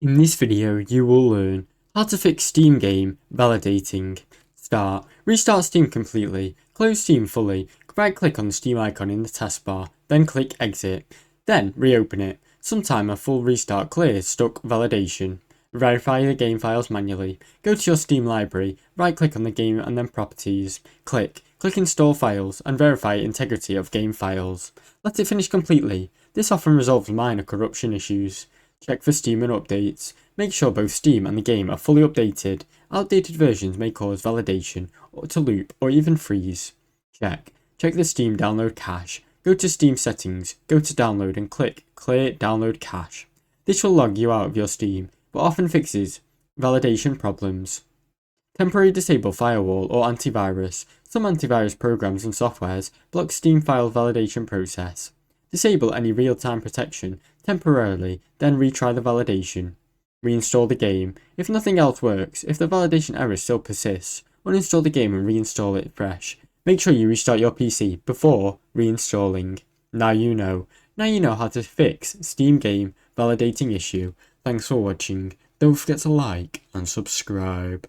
In this video, you will learn how to fix Steam game validating. Start. Restart Steam completely. Close Steam fully. Right-click on the Steam icon in the taskbar, then click Exit. Then reopen it. Sometime a full restart clears stuck validation. Verify the game files manually. Go to your Steam library, right-click on the game and then Properties. Click Install Files and verify integrity of game files. Let it finish completely. This often resolves minor corruption issues. Check for Steam and updates. Make sure both Steam and the game are fully updated. Outdated versions may cause validation, or to loop, or even freeze. Check the Steam download cache. Go to Steam settings, go to download and click Clear Download Cache. This will log you out of your Steam, but often fixes validation problems. Temporary disable firewall or antivirus. Some antivirus programs and softwares block Steam file validation process. Disable any real-time protection temporarily, then retry the validation. Reinstall the game. If nothing else works, if the validation error still persists, uninstall the game and reinstall it fresh. Make sure you restart your PC before reinstalling. Now you know how to fix Steam game validating issue. Thanks for watching. Don't forget to like and subscribe.